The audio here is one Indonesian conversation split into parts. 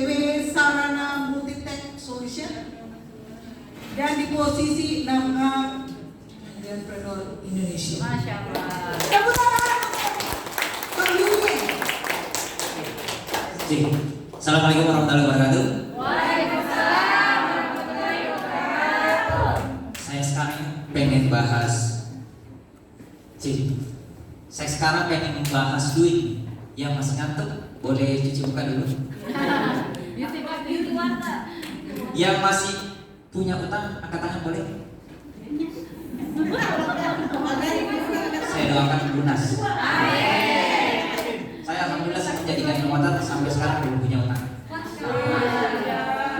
SPW Sarana Multitech Solution, dan di posisi 6A Entrepreneur Indonesia. Masya Allah. Tepuk tangan Bang Yudi. Assalamualaikum warahmatullahi wabarakatuh. Waalaikumsalam warahmatullahi wabarakatuh. Saya sekarang pengen bahas Saya sekarang pengen membahas duit. Yang masih ngantuk boleh cuci muka dulu. Yang masih punya utang angkat tangan boleh. Saya doakan lunas. Saya alhamdulillah saya menjadikan kekuatan sampai sekarang belum punya utang.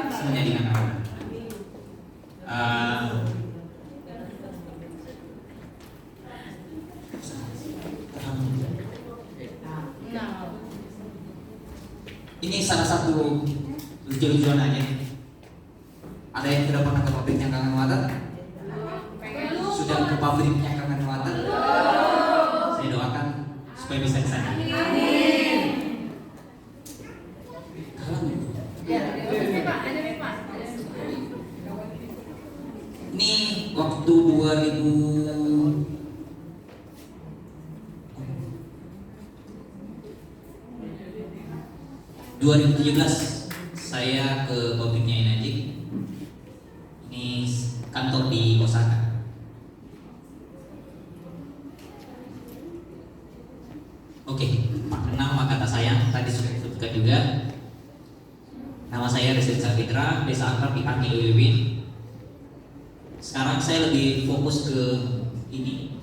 Saya menjadikan kekuatan. Ini salah satu lucu-lucuan aja. Ada yang sudah pernah ke pabriknya Kangen Water? Sudah ke pabriknya Kangen Water? Saya doakan supaya bisa ke sana. Ini waktu 2017 saya ke pabriknya Enaji. Ini kantor di Osaka. Oke, nama kata saya tadi sudah disebutkan juga. Nama saya Rizky Sapitra, desa akrab dipanggil Wiwin. Sekarang saya lebih fokus ke ini,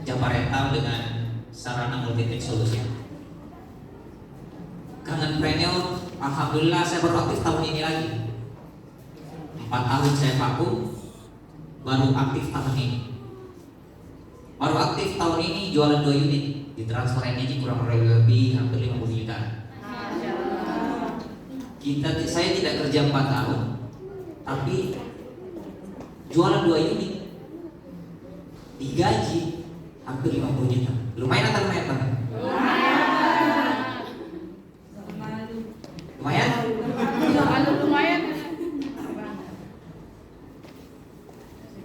Java Rental dengan Sarana Multitech Solution. Kangenpreneur, alhamdulillah saya baru aktif tahun ini lagi. 4 tahun saya vakum, baru aktif tahun ini. Baru aktif tahun ini jualan 2 unit, ditransfer energi kurang lebih hampir 50 juta. Saya tidak kerja 4 tahun, tapi jualan 2 unit, digaji hampir 50 juta. Lumayan atau lumayan Bang? Lumayan.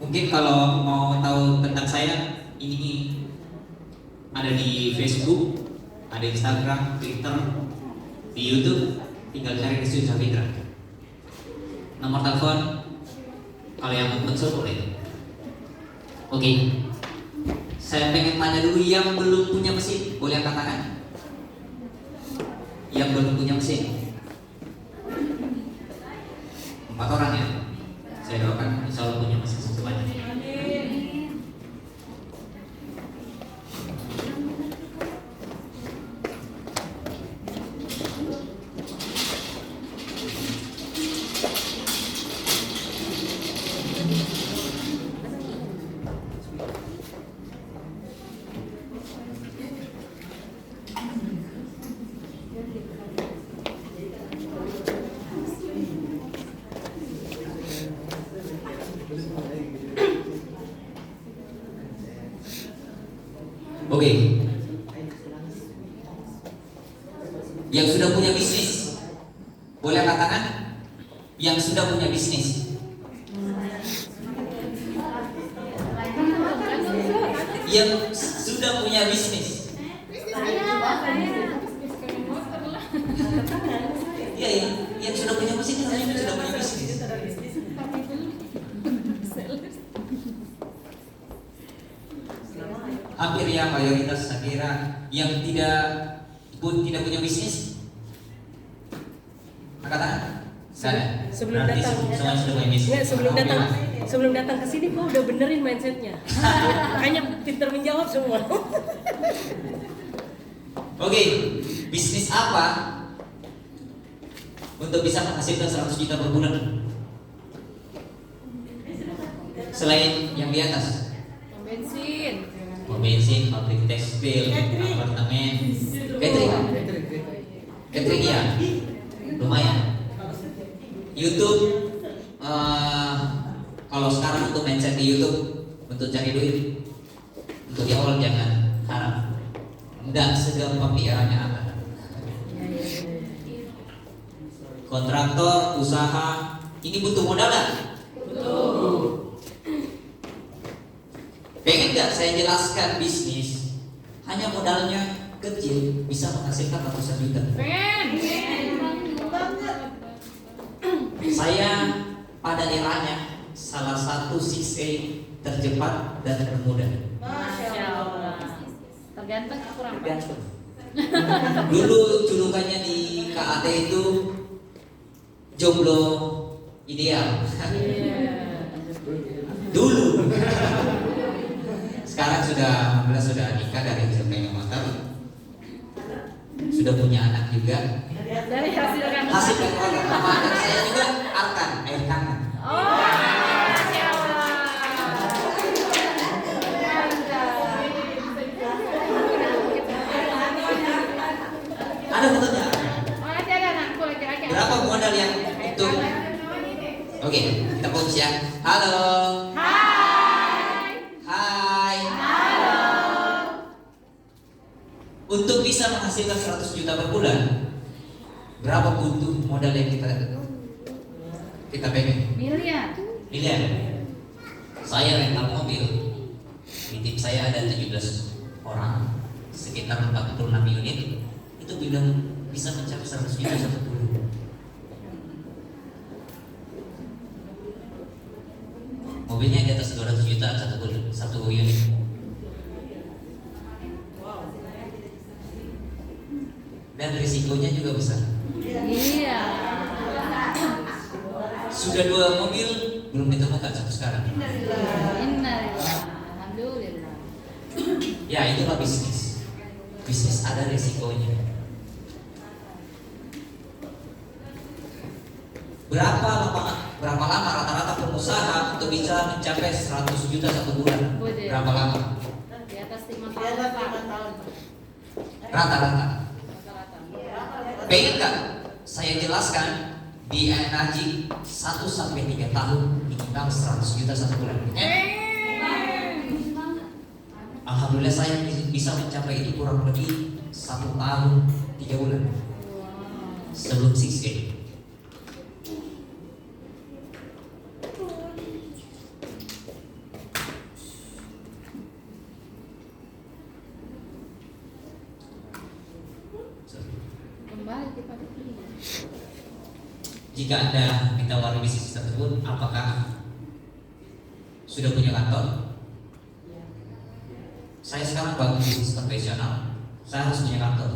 Mungkin kalau mau tahu tentang saya, ini ada di Facebook, ada Instagram, Twitter, di YouTube, tinggal cari Rizky Sapitra. Nomor telepon kalau yang mau konsul boleh. Oke. Saya pengen tanya dulu yang belum punya mesin, boleh angkat tangan? Yang belum punya mesin. 4 orang ya. Saya doakan insya Allah punya mesin semuanya. Oke. Yang sudah punya bisnis boleh angkat tangan? Yang sudah punya bisnis. Yang sudah punya bisnis. Iya ya, yang sudah punya bisnis namanya sudah punya bisnis. Hampir ya mayoritas saya kira yang tidak punya bisnis. Angkat tangan. Sana. Sebelum Berarti datang, semua sudah punya bisnis. Nggak, sebelum datang ke sini kau udah benerin mindsetnya. Makanya pinter menjawab semua. Oke, bisnis apa untuk bisa menghasilkan 100 juta per bulan? Selain yang di atas. Bensin, pabrik tekstil, apartemen, catering ya, lumayan. YouTube, kalau sekarang untuk mindset di YouTube untuk cari duit, untuk di awal jangan harap, tidak segampang pikirannya apa. kontraktor, usaha, ini butuh modal nggak? Betul. Pengen nggak saya jelaskan bisnis hanya modalnya kecil bisa menghasilkan ratusan juta? Pengen. Saya pada eranya salah satu 6A tercepat dan termudah. Masya Allah. Tergantung kurang. Tergantung. Dulu julukannya di KAT itu jomblo ideal. Dulu. Sekarang sudah alhamdulillah sudah nikah dari yang motor. Sudah punya anak juga. Dari hasil kan. Hasil dari keluarga. Nama anak saya juga Arkan, air kangen. Oh, Masya Allah. Ada fotonya. Masih ada anakku laki-laki. Berapa modal yang untuk? Oke, kita fokus ya. Halo. Hai. Hai. Halo. Untuk bisa menghasilkan 100 juta per bulan, berapa butuh modal yang kita pengen? Miliar. Miliar. Saya rental mobil. Di tim saya ada 17 orang, sekitar 46 unit. Itu bilang bisa mencapai 100 juta satu bulan. Mobilnya di atas 200 juta satu bulan, satu unit. Dan risikonya juga besar. Iya. Sudah 2 mobil belum ditemukan sampai sekarang. Innalillah. Alhamdulillah. Ya itulah bisnis. Bisnis ada risikonya. Berapa lama rata-rata pengusaha untuk bisa mencapai 100 juta satu bulan? Boleh. Berapa lama? Di atas 5 tahun. Pak. Rata-rata. Rata-rata. Pengen nggak saya jelaskan di energi 1 sampai 3 tahun minimal 100 juta satu bulan? Alhamdulillah saya bisa mencapai itu kurang lebih 1 tahun 3 bulan sebelum 6A. Kembali kepada ini. Jika Anda ditawari bisnis tersebut, apakah sudah punya kantor? Saya sekarang bangun bisnis konvensional, saya harus punya kantor.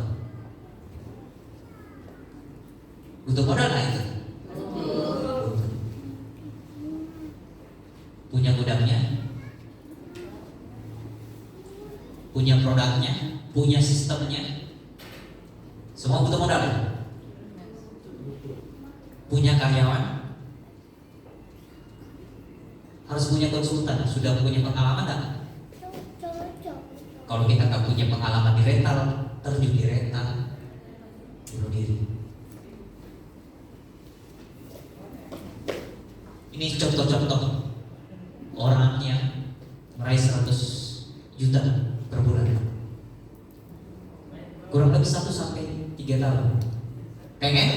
Butuh modal nggak itu? Punya gudangnya, punya produknya, punya sistemnya, semua butuh modal ya? Punya karyawan, harus punya konsultan, sudah punya pengalaman nggak? Kalau kita nggak punya pengalaman di rental, terjun di rental, bunuh diri. Ini contoh-contoh orang yang meraih 100 juta per bulan, kurang lebih 1 sampai 3 tahun. Pengen?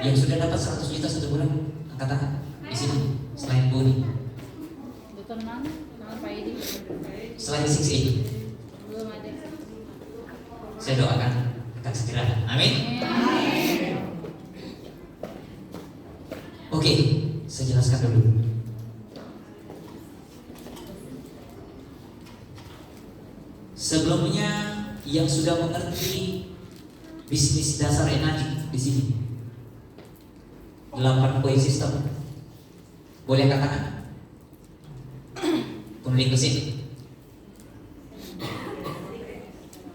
Yang sudah dapat 100 juta satu bulan, angkat tangan di sini. Selain Boni, Betul mana? Nama Pak Edi. selain 6A, Belum ada. saya doakan akan segera. Amin. Oke, saya jelaskan dulu. Sebelumnya yang sudah mengerti bisnis dasar energi di sini 8 poin sistem. Boleh katakan? Pemilik mesin.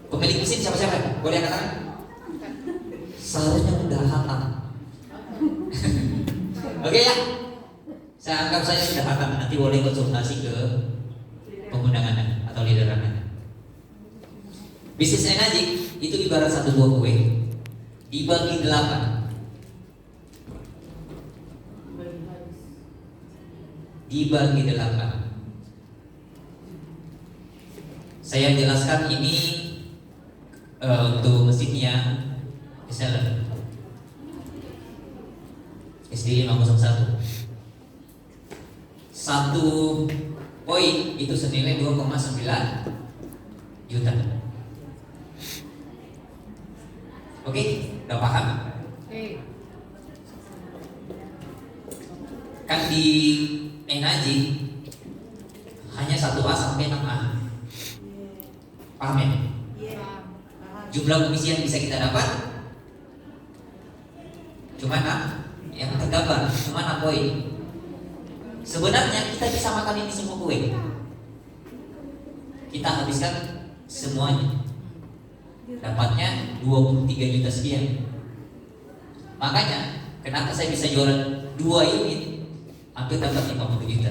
Pemilik mesin siapa-siapa? Boleh katakan? Seharusnya udah hatam. Oke ya? Saya anggap saya sudah hatam. Nanti boleh konsultasi ke pengundang Anda atau leader Anda. Bisnis energi itu ibarat satu buah kue dibagi 8. Dibagi 8. Saya jelaskan ini untuk mesinnya reseller. XD 501. Satu poin itu senilai 2,9 juta. Oke, udah paham? Oke. Kan di energi hanya 1A sampai 6A. Paham ya? Paham. Jumlah komisi yang bisa kita dapat cuma 6 yang tergambar, cuma 6 poin. Sebenarnya kita bisa makan ini semua kue. Kita habiskan semuanya. Dapatnya 23 juta sekian. Makanya kenapa saya bisa jualan 2 unit hampir dapat 50 juta.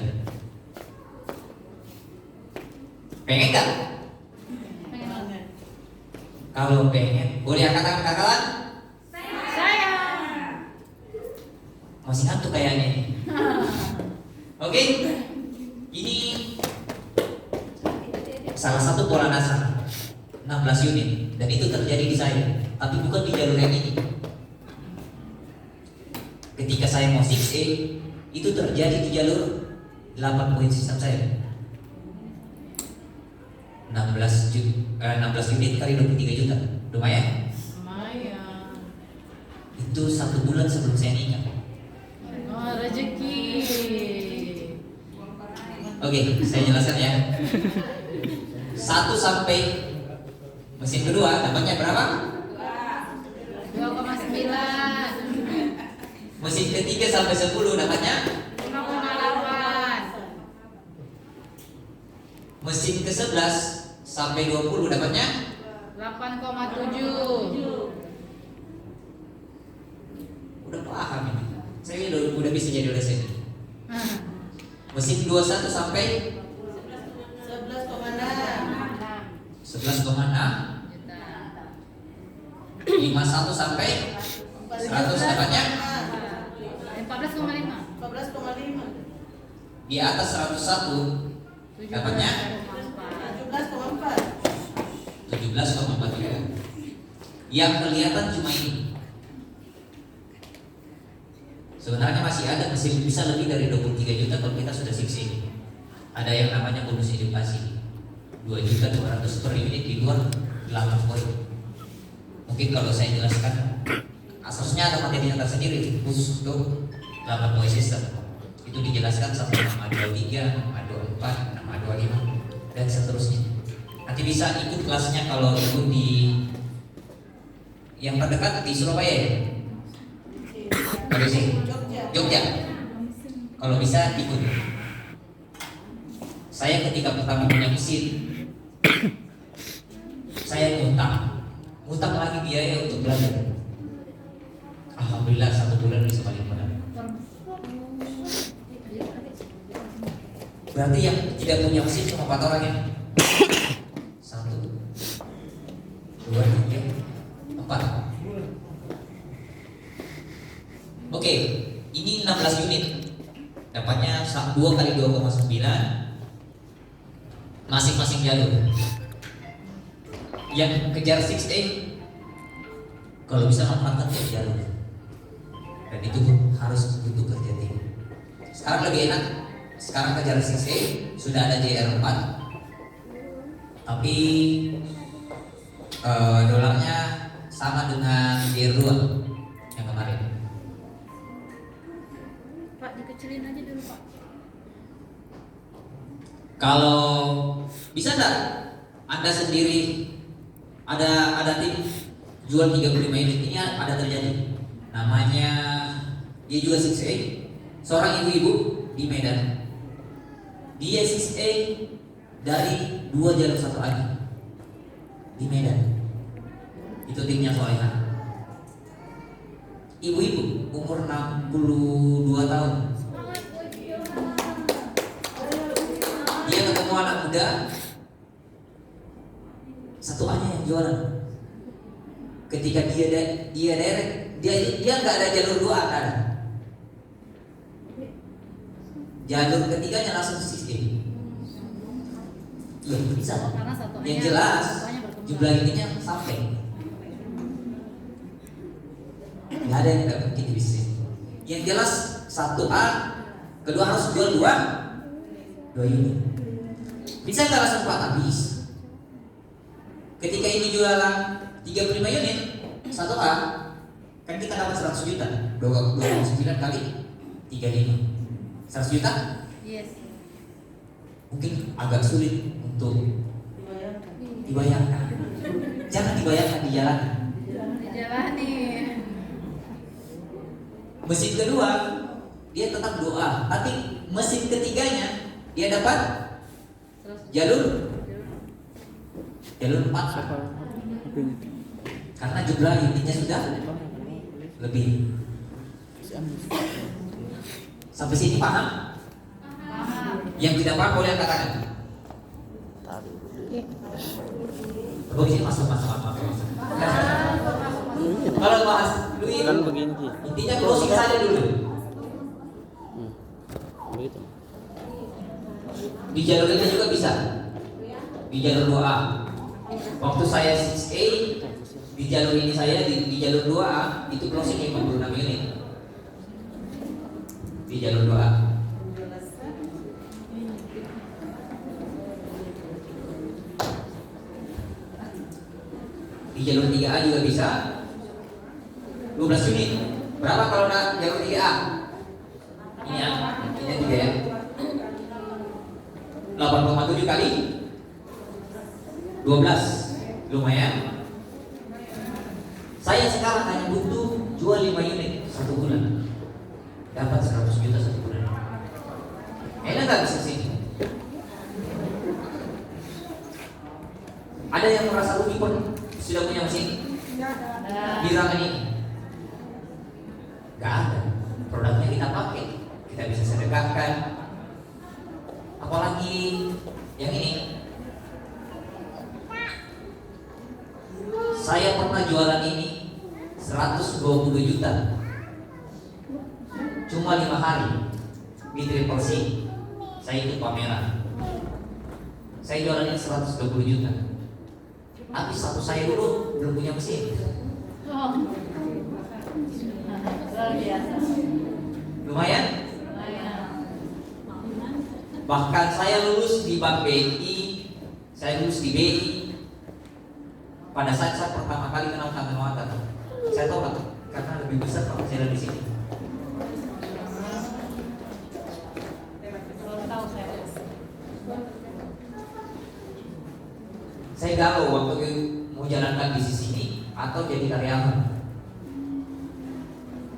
Pengen gak? Pengen banget. Kalau pengen, boleh angkat tangan kawan? Saya. Masih ngantuk kayaknya nih. Oke, ini salah satu pola dasar 16 unit dan itu terjadi di saya, tapi bukan di jalur yang ini. Ketika saya mau 6A itu terjadi di jalur 8 poin sistem saya. 16 unit kali 23 juta, lumayan. Lumayan. Itu 1 bulan sebelum saya nikah. Oh, rezeki. Oke, saya jelaskan ya. 1 sampai mesin kedua dapatnya berapa? 2,9. Mesin ketiga sampai 10 dapatnya? 5,8. Mesin ke-11 sampai 20 dapatnya? 8,7. Udah paham ini. Saya udah bisa jadi dosen. Mesin 21 sampai 11,6. 51 sampai 100 dapatnya? 14,5. Di atas 101 dapatnya? 17,4. Yang kelihatan cuma ini. Sebenarnya masih ada mesin bisa lebih dari 23 juta kalau kita sudah 6A. Ada yang namanya bonus edukasi 2.200.000 per unit di luar 8 poin. Mungkin kalau saya jelaskan asasnya ada materinya tersendiri khusus untuk 8 poin sistem. Itu dijelaskan sampai 6A23, 6A24, 6A25 dan seterusnya. Nanti bisa ikut kelasnya kalau ikut di yang terdekat di Surabaya ya? Dari sini? Jogja. Kalau bisa ikut. Saya ketika pertama punya mesin, saya ngutang lagi biaya untuk belajar. Alhamdulillah 1 bulan bisa balik modal. Berarti yang tidak punya mesin cuma 4 orang ya? 1, 2, 3, 4. Oke, ini 16 unit. Dapatnya 2 kali 2,9 masing-masing jalur. Yang kejar 6A kalau bisa manfaatkan tiap jalur. Dan itu harus butuh kerja tim. Sekarang lebih enak. Sekarang kejar 6A sudah ada JR4. Tapi dolarnya sama dengan JR2 yang kemarin. Pak, dikecilin aja dulu, Pak. Kalau bisa enggak Anda sendiri ada tim jual 35 unit ini ada terjadi. Namanya dia juga 6A, seorang ibu-ibu di Medan. Dia 6A dari 2 jalur 1 lagi di Medan. Itu timnya Soleha. Ibu-ibu umur 62 tahun. Dia ketemu anak muda, 1A-nya yang jualan. Ketika dia direct, dia nggak ada jalur 2 kan. Jalur ketiganya langsung sistem. Iya bisa. Karena satunya Yang jelas satunya berkembang. jumlah ininya sampai. Nggak ada yang nggak mungkin di bisnis. Yang jelas 1A, kedua harus jual 2 unit. Bisa nggak langsung Pak? Habis. Ketika ini jualan 35 unit 1A, kan kita dapat 100 juta. 29 kali 35, 100 juta. Yes. Mungkin agak sulit untuk dibayangkan. Jangan dibayangkan, dijalani. Dijalani. Mesin kedua dia tetap 2A, tapi mesin ketiganya dia dapat jalur 4A. Karena jumlah unitnya sudah lebih. Sampai sini paham? Yang tidak paham boleh angkat tangan. Oh, ini masuk. Kalau bahas duit, Kan begini. intinya closing saja dulu. Begitu. Di jalur ini juga bisa. Di jalur 2A. Waktu saya 6A, di jalur ini saya di jalur 2A itu closing 56 unit. Di jalur 2A. Di jalur 3A juga bisa 12 unit. Berapa kalau udah jalur 3A? Ini ya, ini 3 ya. 8,7 kali 12, lumayan. Saya sekarang hanya butuh jual 5 unit 1 bulan, dapat 100 juta 1 bulan. Enak nggak bisa sini? Ada yang merasa rugi pun sudah punya mesin di ruangan ini? Gak ada. Produknya kita pakai, kita bisa sedekahkan. Apalagi yang ini. Saya pernah jualan ini 120 juta. Cuma 5 hari di Triple C. Saya ikut pameran. Saya jualan ini 120 juta. Tapi satu saya dulu belum punya mesin. Oh. Luar biasa. Lumayan. Bahkan saya lulus di Bank BNI, saya lulus di BI. Pada saat saya pertama kali kenal Kang Muhammad, saya tahu karena lebih besar penghasilan di sini. Saya galau waktu mau jalankan bisnis ini atau jadi karyawan.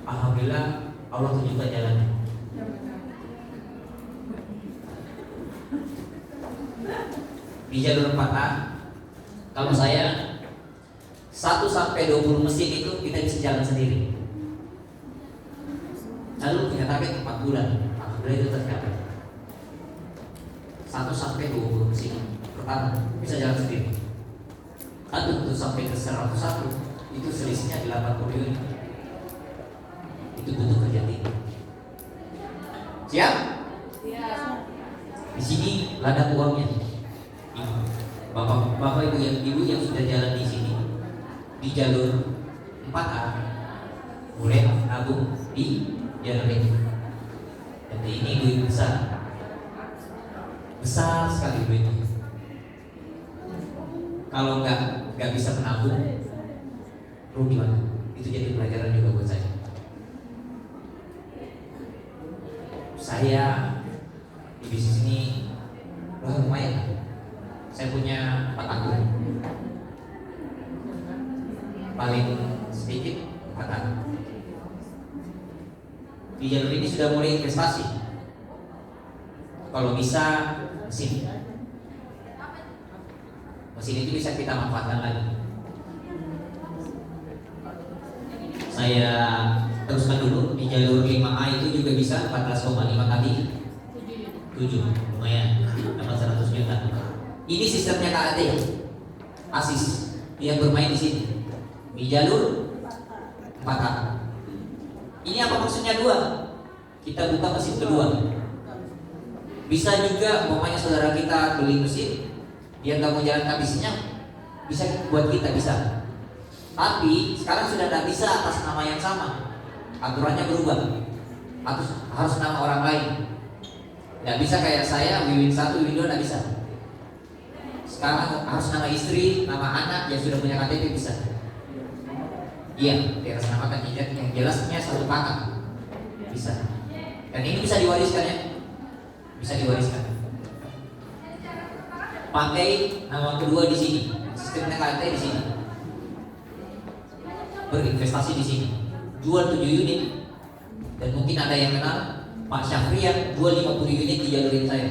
Alhamdulillah Allah tunjukkan jalannya. Di jalur 4A, kalau saya 1 sampai 20 mesin itu kita bisa jalan sendiri. Lalu punya target 4 bulan. Alhamdulillah itu tercapai. 1 sampai 20 mesin pertama bisa jalan sendiri. 1 sampai ke 101 itu selisihnya 80 unit. Itu butuh kerja tinggi. Siap? Siap. Di sini ladang uangnya. Bapak ibu yang sudah jalan di sini di jalur 4A boleh nabung di jalur ini. Dan ini duit besar sekali duitnya. Kalau nggak bisa menabung, rugi banget. Itu jadi pelajaran juga buat saya. Saya di bisnis ini lumayan. Saya punya 4 akun. Paling sedikit 4 akun. Di jalur ini sudah mulai investasi. Kalau bisa mesin itu bisa kita manfaatkan lagi. Saya teruskan dulu. Di jalur 5A itu juga bisa 14,5 kali 7, lumayan, dapat 100 juta. Ini sistemnya KAT, ASIS yang bermain di sini di jalur 4A. Ini apa maksudnya 2? Kita buka mesin kedua. Bisa juga umpamanya saudara kita beli mesin, dia nggak mau jalan bisnisnya, bisa buat kita bisa. Tapi sekarang sudah tidak bisa atas nama yang sama, aturannya berubah. harus nama orang lain. Nggak bisa kayak saya, Wiwin 1, Wiwin 2, nggak bisa. Sekarang harus nama istri, nama anak yang sudah punya KTP bisa. Iya, diatasnamakan yang jelasnya satu kakak bisa. Dan ini bisa diwariskan ya, bisa diwariskan. Pakai nama kedua di sini, sistemnya KT di sini. Berinvestasi di sini, jual 7 unit. Dan mungkin ada yang kenal Pak Syafrian jual 50 unit di jalurin saya.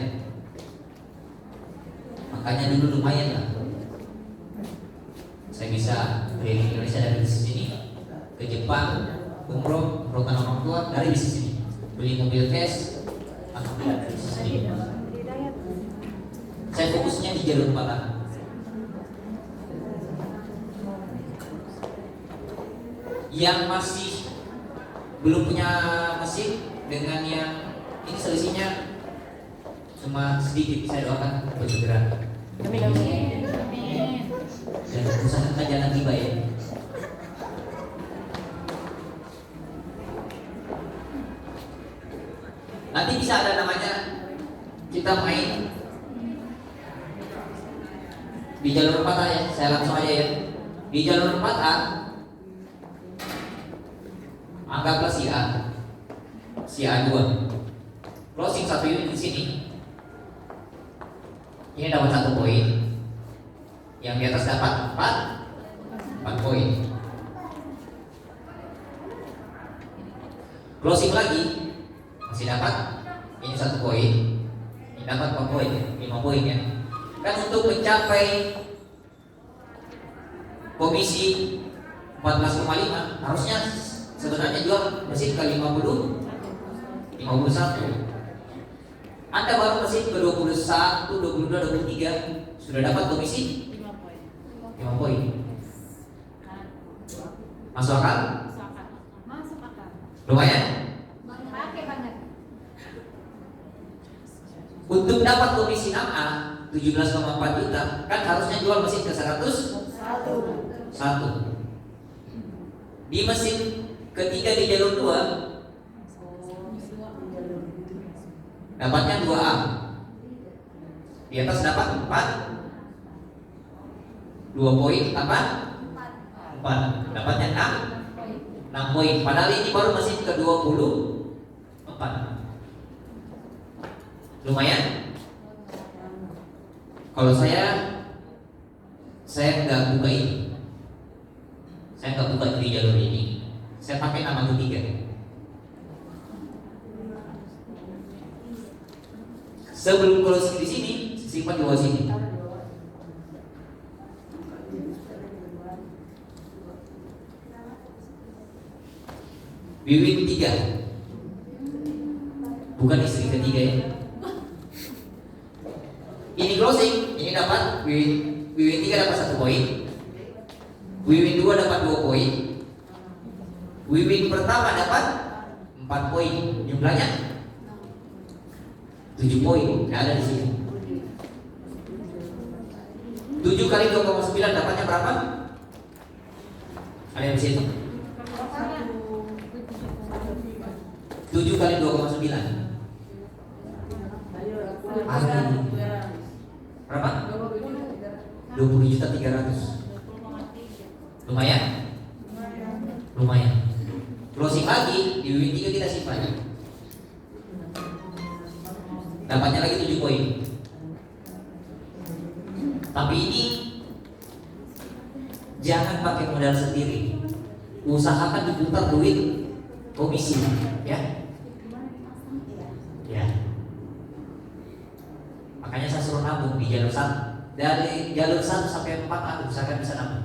Makanya dulu lumayan lah. Saya bisa dari Indonesia dari bisnis ini ke Jepang, umroh kan orang tua dari bisnis ini. Beli mobil cash, alhamdulillah dari bisnis ini. Saya fokusnya di jalur Patah. Yang masih belum punya mesin dengan yang ini selisihnya cuma sedikit, saya doakan bergerak. Amin amin. Amin. Dan usahakan jangan tiba ya. Nanti bisa ada namanya kita main di jalur 4A ya. Saya langsung aja ya. Di jalur 4A anggaplah si A2 closing 1 unit di sini. Ini dapat 1 poin. Yang di atas dapat 4 poin. Closing lagi masih dapat ini 1 poin. Ini dapat 4 poin, 5 poin ya. Kan untuk mencapai komisi 14,5 harusnya sebenarnya jual mesin ke 51. Anda baru mesin ke 21, 22, 23 sudah dapat komisi 5 poin. Masuk akal? Masuk akal. Lumayan. Pakai banget. Untuk dapat komisi 6A 17,4 juta kan harusnya jual mesin ke 101. Di mesin ketiga di jalur 2 dapatnya 2A. Di atas dapat 2 poin tambah 4 dapatnya 6 poin. Padahal ini baru mesin ke 24. Lumayan. Kalau saya nggak buka ini. Saya nggak buka di jalur ini. Saya pakai nama ketiga. Sebelum closing di sini, simpan di bawah sini. Wiwin 3. Bukan istri ketiga ya. Ini closing, ini dapat Wiwin 3 dapat 1 poin. Wiwin 2 dapat 2 poin. Wiwin pertama dapat 4 poin. Jumlahnya 7 poin. Nggak ada di sini. 7 kali 2,9 dapatnya berapa? Ada yang di sini? 7 kali 2,9. Berapa? 20.300.000. Lumayan? Lumayan. Closing lagi di Wiwin 3 kita simpan. Dapatnya lagi 7 poin. Tapi ini jangan pakai modal sendiri. Usahakan diputar duit komisi, ya. Ya. Makanya saya suruh nabung di jalur 1. Dari jalur 1 sampai 4 usahakan bisa nabung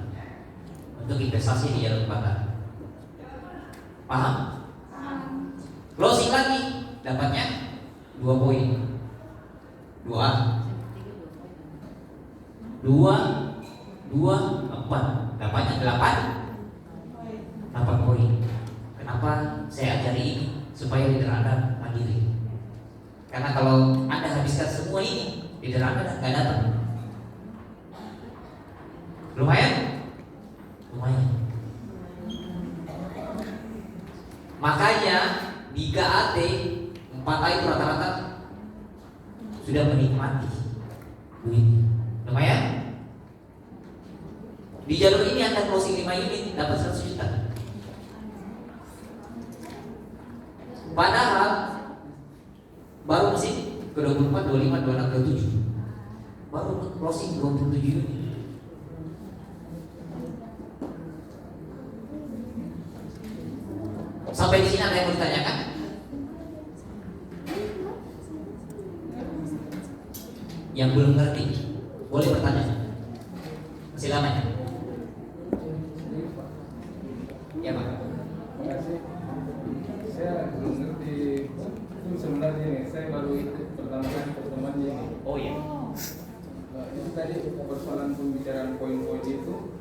untuk investasi di jalur 4. Paham? Closing lagi dapatnya 2 poin. 2A 2 4 dapatnya 8 poin. Kenapa saya ajari ini? Supaya leader Anda mandiri. Karena kalau Anda habiskan semua ini, leader Anda nggak datang. Lumayan? Lumayan. Makanya di GAT 4A itu rata-rata sudah menikmati duit. Lumayan. Di jalur ini Anda closing 5 unit dapat 100 juta. Padahal baru mesin ke 24, 25, 26, 27. Baru closing 27 unit. Sampai di sini ada yang mau ditanyakan? Yang belum ngerti boleh bertanya. Masih lama ya? Ya Pak. Makasih. Saya belum ngerti. Itu sebenarnya nih, saya baru ikut pertama kali pertemuannya ini. Oh iya. Itu tadi persoalan pembicaraan poin-poin itu.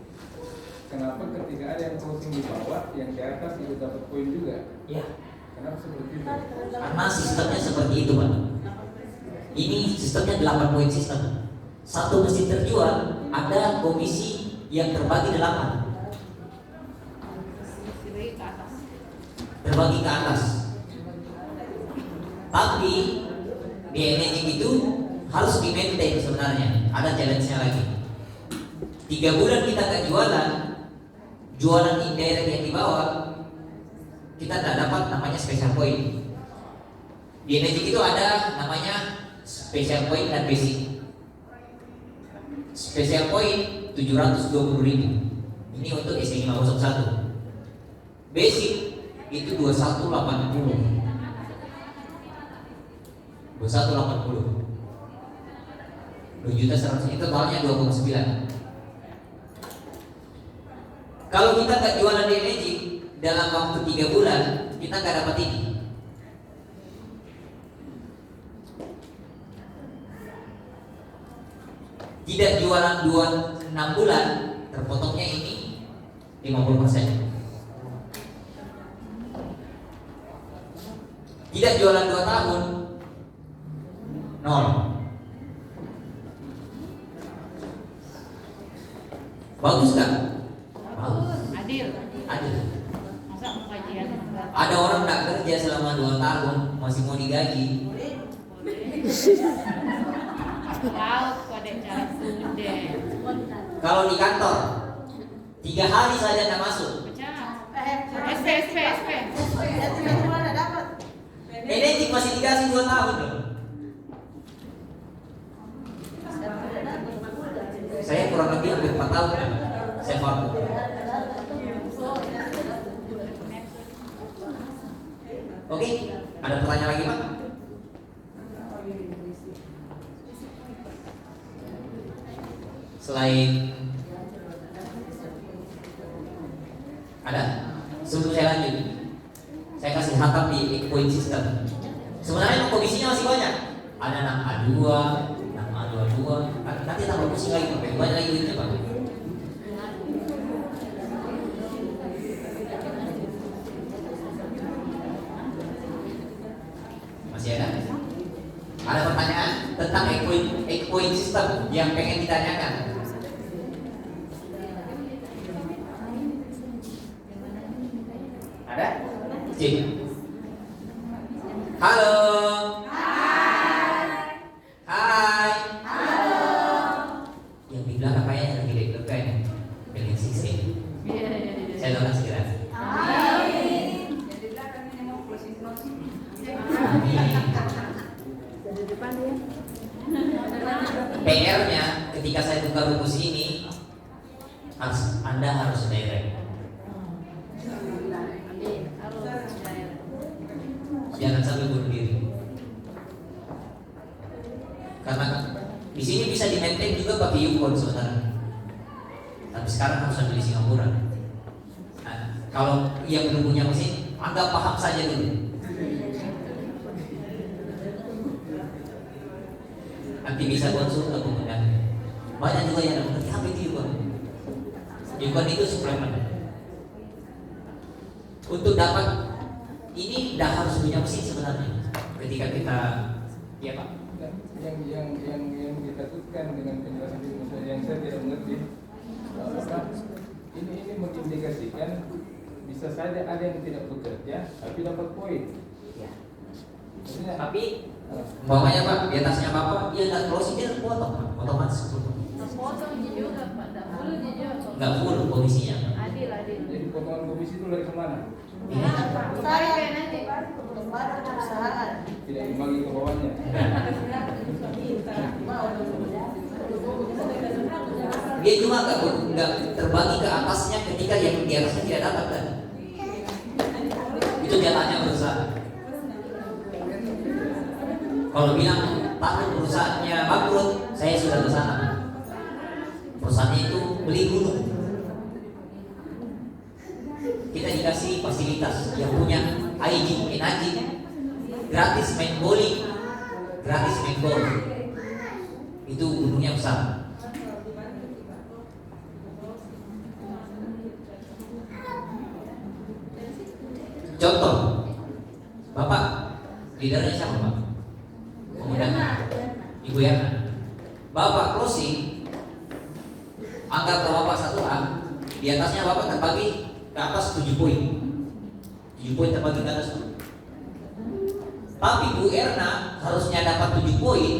Kenapa ketika ada yang closing di bawah, yang di atas itu dapat poin juga? Ya. Kenapa seperti itu? Karena sistemnya seperti itu Pak. Ini sistemnya 8 poin sistem. Satu mesin terjual ada komisi yang terbagi 8. Terbagi ke atas. Tapi di energi itu harus di maintain sebenarnya. Ada challenge-nya lagi. 3 bulan kita gak jualan indirect yang di bawah, kita tidak dapat namanya special point. Di energi itu ada namanya special point dan basic. Special point 720.000. Ini untuk SE 501. Basic itu 2180. 2180. 2.100.000 itu totalnya 2,9. Kalau kita nggak jualan di energi dalam waktu 3 bulan, kita nggak dapat ini. Tidak jualan 6 bulan, terpotongnya ini 50%. Tidak jualan 2 tahun, 0. Bagus kan? Adil. Adil. Masa mau kajian? Ada orang tak kerja selama 2 tahun masih mau digaji. Tahu pada cara student. Kalau di kantor 3 hari saja tak masuk. Pecah. SP. Energi masih dikasih 2 tahun loh. Saya kurang lebih hampir 4 tahun kan. Saya mampu. Oke, ada pertanyaan lagi Pak? Selain ada? Sebelum saya lanjut, saya kasih hatap di point system. Sebenarnya komisinya masih banyak. Ada 6A2, 6A22. Nanti tambah pusing lagi Pak. Banyak lagi duitnya Pak. Masih ada? Ada pertanyaan tentang egg point system yang pengen ditanyakan? Ada? Cik. Halo. Hai. Yang di belakang kayaknya lagi deg-degan dengan sisi. Saya doakan segera. PR-nya ketika saya buka rumus ini Anda harus direct. Jangan sampai bunuh diri. Karena di sini bisa di-maintain juga pakai Yukon sebenarnya. Tapi sekarang harus ambil di Singapura. Nah, kalau yang belum punya mesin, anggap paham saja dulu. Nanti bisa konsul ke penggunaan. Banyak juga yang mengerti apa itu Yukon. Yukon itu suplemen. Untuk dapat ini dah harus punya mesin sebenarnya. Ketika kita, ya Pak. Yang ditakutkan dengan penjelasan itu yang saya tidak mengerti. Ini mengindikasikan bisa saja ada yang tidak bekerja tapi dapat poin. Ya. Maksudnya, Tapi umpamanya Pak, di atasnya Bapak, dia nggak closing, dia potong Pak, otomatis potong. Potong juga Pak, tak full juga. Nggak full komisinya. Adil. jadi potongan komisi itu lari kemana? Ini Kembali ke nanti. Tidak dibagi ke bawahnya. dia cuma nggak terbagi ke atasnya ketika yang di atasnya tidak dapat kan? Itu jatahnya perusahaan. Kalau bilang takut perusahaannya bangkrut, saya sudah ke sana. Perusahaannya itu beli gunung. Kita dikasih fasilitas yang punya IG, energi, gratis main bowling, gratis main golf. Itu gunungnya besar. Contoh, Bapak leadernya siapa Pak? Kemudian Ibu Yana. Bapak closing, anggap Bapak 1A, di atasnya Bapak terbagi ke atas 7 poin. 7 poin terbagi ke atas. Tapi Bu Erna harusnya dapat 7 poin,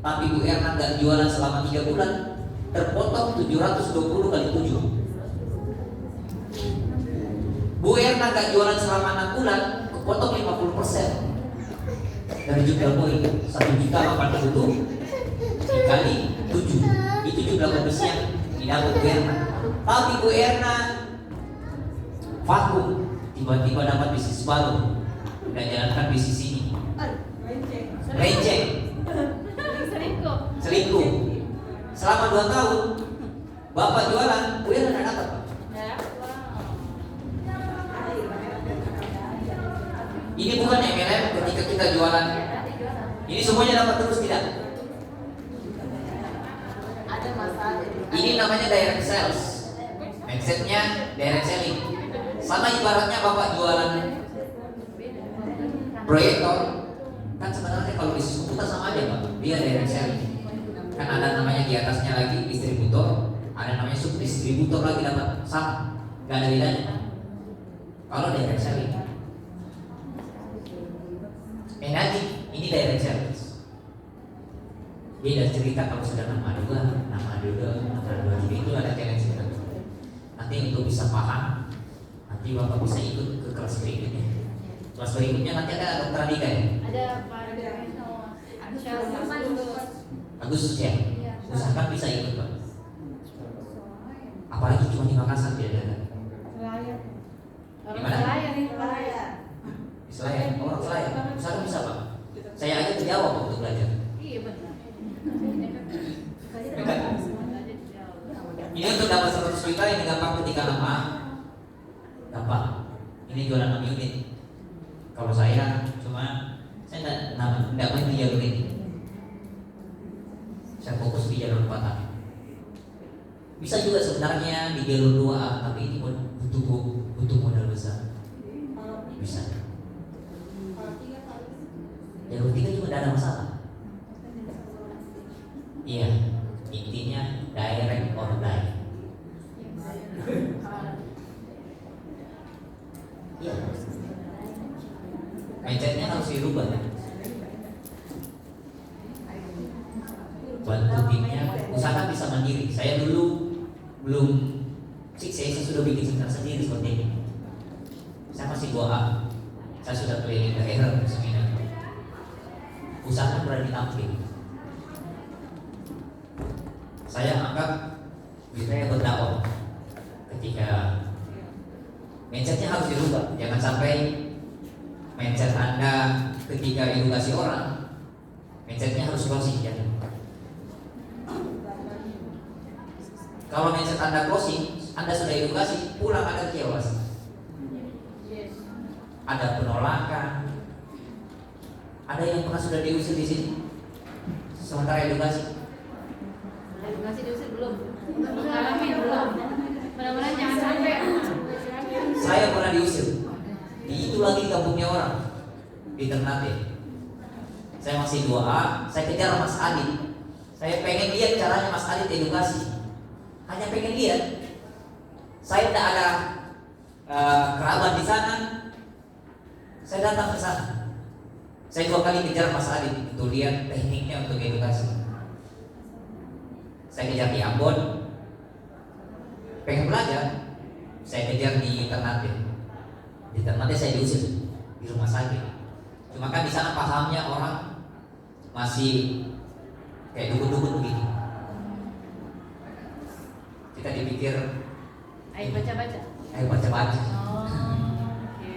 tapi Bu Erna nggak jualan selama 3 bulan, terpotong 720 kali 7. Bu Erna nggak jualan selama 6 bulan, kepotong 50% dari jumlah poin 1.080 dikali 7, itu jumlah komisi yang didapat Bu Erna. Tapi Bu Erna vakum, tiba-tiba dapat bisnis baru, dan jalankan bisnis ini. Receh, selingkuh. Selama 2 tahun Bapak jualan, Bu Erna nggak dapat. Ini bukan MLM ketika kita jualan. Ini semuanya dapat terus tidak? Ada masalah. Ini namanya direct sales. Mindsetnya direct selling. Sama ibaratnya Bapak jualan proyektor, kan sebenarnya kalau bisnis komputer sama aja Pak. Dia direct selling. Kan ada namanya di atasnya lagi distributor, ada namanya subdistributor lagi dapat sama. Gak ada bedanya. Kalau direct selling. Energi, ini direct sales. Beda cerita kalau sudah nama dua, jadi itu ada challenge juga. Nanti untuk bisa paham, nanti Bapak bisa ikut ke kelas berikutnya. Kelas berikutnya nanti ada dokter Andika ya? Ada Pak Agustus ya? Usahakan bisa ikut Pak. Apalagi cuma di Makassar dia ada. Gimana? Di Selayar, orang Selayar. Usahakan bisa Pak. Saya aja ke Jawa Pak, untuk belajar. Iya benar. Dekat. Ini untuk dapat 100 juta ini gampang ketika nama gampang. Ini jualan 6 unit. Kalau saya cuma saya tidak main di jalur ini. Saya fokus di jalur 4A. Bisa juga sebenarnya di jalur 2A, tapi ini butuh modal besar. Bisa. Jalur 3 juga tidak ada masalah. Iya, intinya direct or die. Iya. Mindsetnya harus dirubah. Bantu timnya, usahakan bisa mandiri. Saya dulu belum sukses, saya sudah bikin seminar sendiri seperti ini. Saya masih 2A. Saya sudah keliling daerah seminar. Usahakan berani tampil. Saya anggap saya berdakwah ketika mindsetnya harus dirubah. Jangan sampai mindset Anda ketika edukasi orang, mindsetnya harus closing ya. Kalau mindset Anda closing, Anda sudah edukasi, pulang Anda kecewa. Ada penolakan. Ada yang pernah sudah diusir di sini sementara edukasi? Edukasi diusir belum? Ngalamin belum? Mudah-mudahan jangan sampai. Saya pernah diusir. Itu lagi di kampungnya orang di Ternate. Saya masih 2A, saya kejar Mas Adit. Saya pengen lihat caranya Mas Adit edukasi. Hanya pengen lihat. Saya tidak ada kerabat di sana. Saya datang ke sana. Saya 2 kali kejar Mas Adit untuk lihat tekniknya untuk edukasi. Saya kejar di Ambon, pengen belajar, saya kejar di Ternate. Di Ternate saya diusir di rumah sakit. Cuma kan di sana pahamnya orang masih kayak dukun-dukun begini. Kita dipikir, Ayo baca-baca. ayo baca-baca. Oh, oke.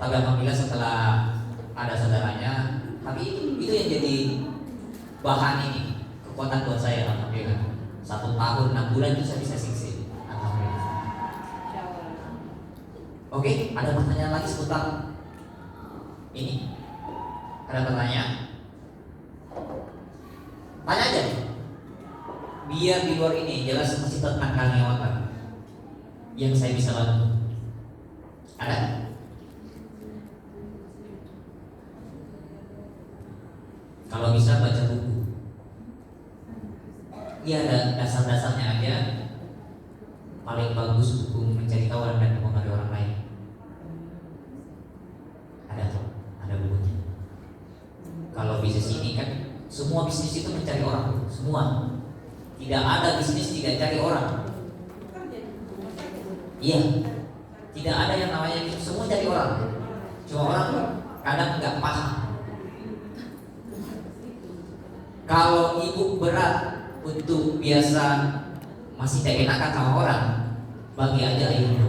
Tapi alhamdulillah setelah ada saudaranya, tapi itu yang jadi bahan ini kekuatan buat saya alhamdulillah. 1 tahun 6 bulan itu saya bisa singsi. Alhamdulillah. Insyaallah. Oke, ada pertanyaan lagi seputar ini? Ada pertanyaan? Tanya aja. Biar di luar ini jelas masih tentang karyawan yang saya bisa bantu. Ada? Kalau bisa baca buku. Iya, ada dasar-dasarnya aja. Paling bagus buku mencari kawan dan mempengaruhi orang lain. Ada bukunya. Kalau bisnis ini kan semua bisnis itu mencari orang, semua. Tidak ada bisnis tidak cari orang. Iya, tidak ada yang namanya itu, semua cari orang. Cuma orang kadang nggak paham. Kalau ibu berat untuk biasa masih tidak enakan sama orang, bagi aja airnya.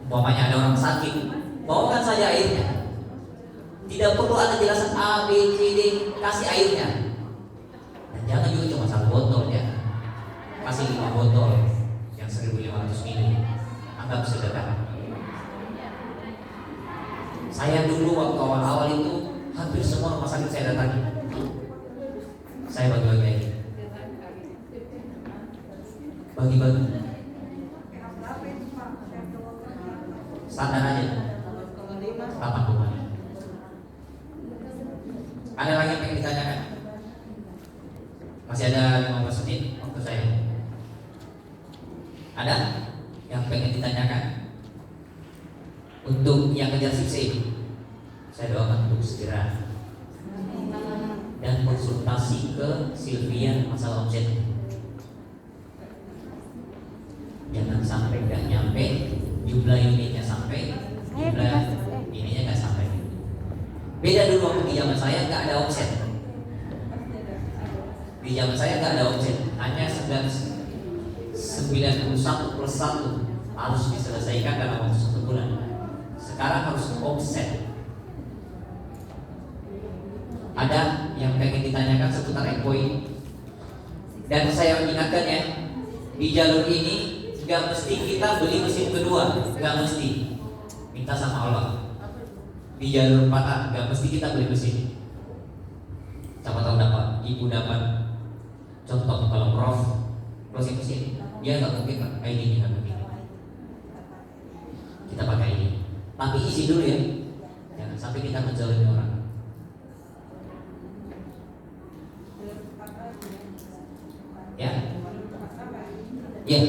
Umpamanya ada orang sakit, bawakan saja airnya. Tidak perlu ada jelasan A, B, C, D, kasih airnya. Dan jangan juga cuma 1 botol ya, kasih 5 botol yang 1.500 ml. Anggap sedekah. Saya dulu waktu awal-awal itu hampir semua rumah sakit saya datangi. Saya bagi-bagi air. Bagi-bagi. Standar aja. 8,5. Ada lagi yang pengen ditanyakan? Masih ada 15 menit waktu saya. Ada yang pengen ditanyakan? Untuk yang kejar sukses, saya doakan untuk segera dan konsultasi ke Sylvia masalah omset. Jangan sampai nggak nyampe jumlah unitnya sampai, jumlah ininya nggak sampai. Beda dulu waktu di zaman saya nggak ada omset. Di zaman saya nggak ada omset, hanya 91 plus 1 harus diselesaikan dalam waktu 1 bulan. Sekarang harus omset. Ada yang pengen ditanyakan seputar endpoint? Dan saya ingatkan ya, di jalur ini nggak mesti kita beli mesin kedua, nggak mesti. Minta sama Allah. Di jalur 4A nggak mesti kita beli mesin. Siapa tahu dapat, ibu dapat. Contoh kalau Prof closing mesin, dia nggak mungkin kan ID nya nggak mungkin. Kita pakai ini. Tapi isi dulu ya, jangan sampai kita menjauhi orang. Ya, ya.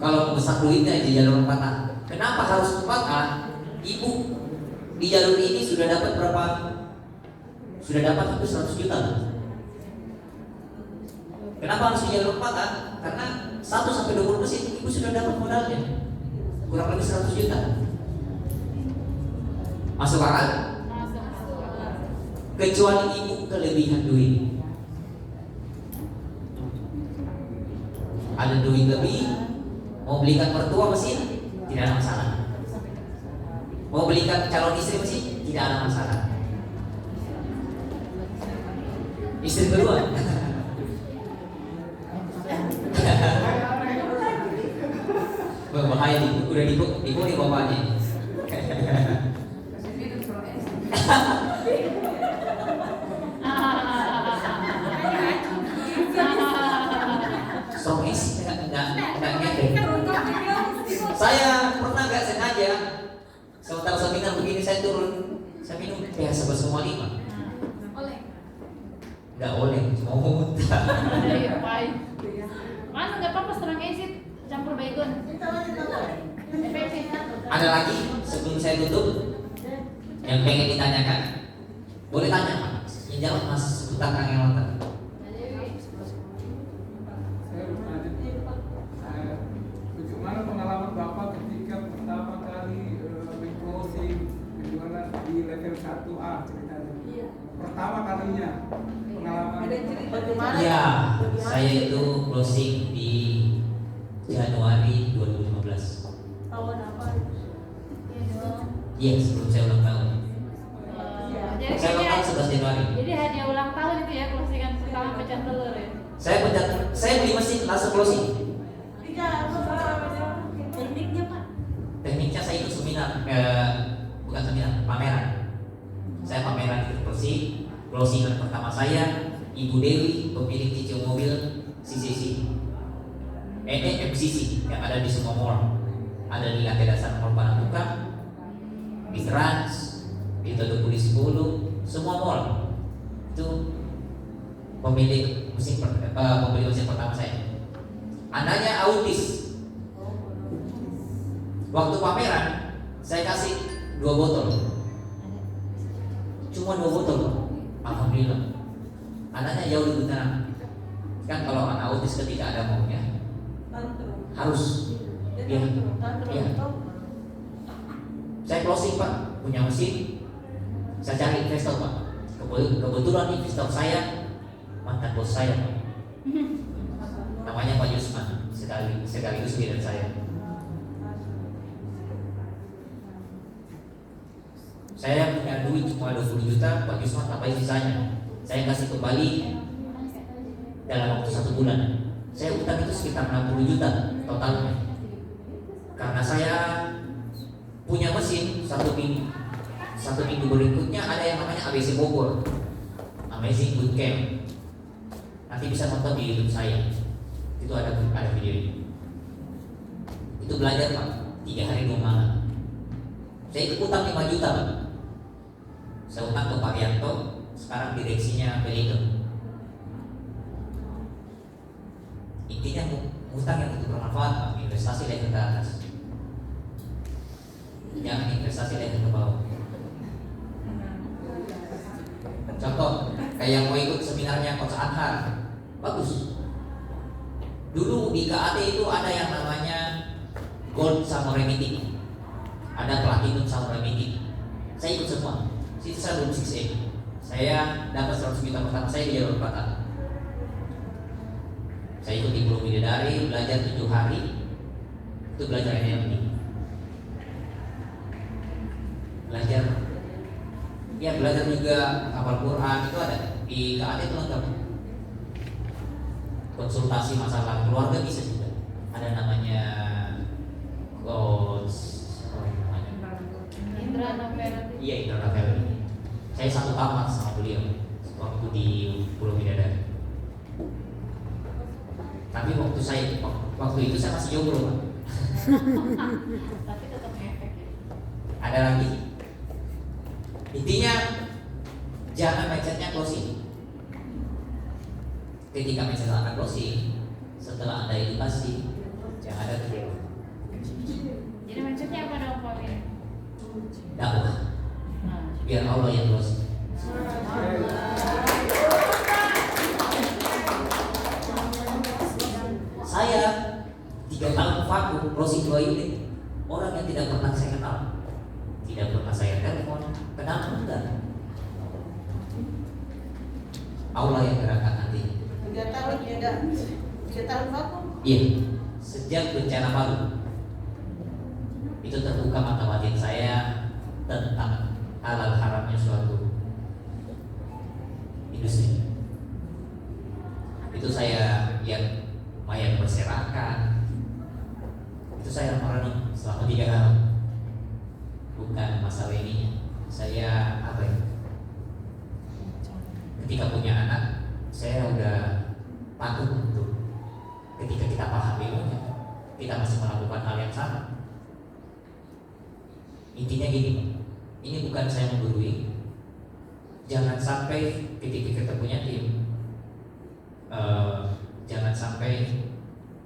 Kalau besar duitnya di jalur 4A, kenapa harus 4A? Ibu di jalur ini sudah dapat berapa? Sudah dapat hampir 100 juta. Kenapa harus di jalur 4A? Karena 1-20 mesin ibu sudah dapat modalnya, kurang lebih 100 juta. Masuk akal? Kecuali ibu kelebihan duit. Ada duit lebih, mau belikan mertua mesin, tidak ada masalah. Mau belikan calon istri mesin, tidak ada masalah. Istri kedua. Bahaya udah dibu nih bapaknya. Strongis nggak ngedek. Saya pernah nggak sengaja sementara seminar begini saya turun, saya minum teh semua 5. Nggak oleh, cuma mau muntah. Mas nggak apa-apa setengah acid campur baygon. Ada lagi sebelum saya tutup? Yang pengen ditanyakan? Boleh tanya Pak. Yang jawab Mas seputar Kang Elon tadi. Saya bagaimana pengalaman Bapak ketika pertama kali meng-closing penjualan di level 1A ceritanya? Pertama kalinya pengalaman. Ada cerita bagaimana? Ya, saya itu closing di Januari 2015. Tahun apa? Iya, sebelum saya ulang tahun. Jadi Saya ulang tahun 11 Januari. Jadi hadiah ulang tahun itu ya closingan pertama pecah telur ya. Saya beli mesin langsung closing. Tekniknya Pak. Tekniknya saya ikut seminar, bukan seminar, pameran. Saya pameran di Persib, closingan pertama saya, Ibu Dewi, pemilik cicil mobil CCC, MCC yang ada di semua mall. Ada di lantai dasar Mall Panakukang, di Trans, di Todopuli 10, semua mall. Itu pemilik pembeli mesin pertama saya. Anaknya autis. Waktu pameran saya kasih 2 botol, cuma 2 botol. Alhamdulillah. Anaknya jauh lebih tenang. Kan kalau anak autis ketika ada maunya harus dia. Saya closing Pak, punya mesin. Saya cari investor Pak. Kebetulan investor saya mantan bos saya Pak. Namanya Pak Yusman, sekaligus bidan saya. Saya punya duit cuma 20 juta, Pak Yusman apa sisanya? Saya kasih kembali dalam waktu 1 bulan. Saya utang itu sekitar 60 juta totalnya. Karena saya punya mesin 1 minggu berikutnya ada yang namanya ABC Bogor, Amazing Bootcamp. Nanti bisa nonton di YouTube saya. Itu ada video ini. Itu belajar Pak, 3 hari 2 malam. Saya itu utang 5 juta Pak. Saya utang ke Pak Yanto, sekarang direksinya Pelindo. Intinya utang yang itu bermanfaat Pak, investasi leher ke atas. Jangan investasi leher ke bawah. Contoh, kayak mau ikut seminarnya Coach Anhar, bagus. Dulu di KAT itu ada yang namanya Gold Samurai Meeting, ada Platinum Samurai Meeting. Saya ikut semua. Situ saya belum 6A. Saya dapat 100 juta pertama saya di jalur Batak. Saya ikut di Pulau Bidadari, belajar 7 hari. Itu belajar NLP. Belajar juga hafal Quran, itu ada di KAT itu lengkap. Konsultasi masalah keluarga bisa juga. Ada namanya coach, Indra Novel. Iya, Indra Novel. Saya satu kamar sama beliau waktu di Pulau Bidadari. Tapi waktu itu saya masih jomblo Pak. Tapi tetap ngefek ya. Ada lagi. Intinya jangan mindsetnya closing. Ketika mindset akan closing, setelah Anda edukasi, yang ada kecewa. Jadi mindsetnya apa dong Pak Mir? Dakwah. Nah, Biar Allah yang closing. Saya 3 tahun vakum closing 2 unit. Orang yang tidak pernah saya kenal, tidak pernah saya telepon, kenapa enggak? Allah yang gerakan nanti. 3 tahun ya dah. 3 tahun vakum. Iya, sejak bencana Palu itu terbuka mata batin saya tentang halal haramnya suatu industri. Itu saya yang mayat berserakan. Itu saya merenung selama 3 tahun. Bukan masalah ini. Saya apa ya? Ketika punya anak, saya udah takut untuk ketika kita paham ilmunya, kita masih melakukan hal yang sama. Intinya gini, ini bukan saya menggurui. Jangan sampai ketika kita punya tim, jangan sampai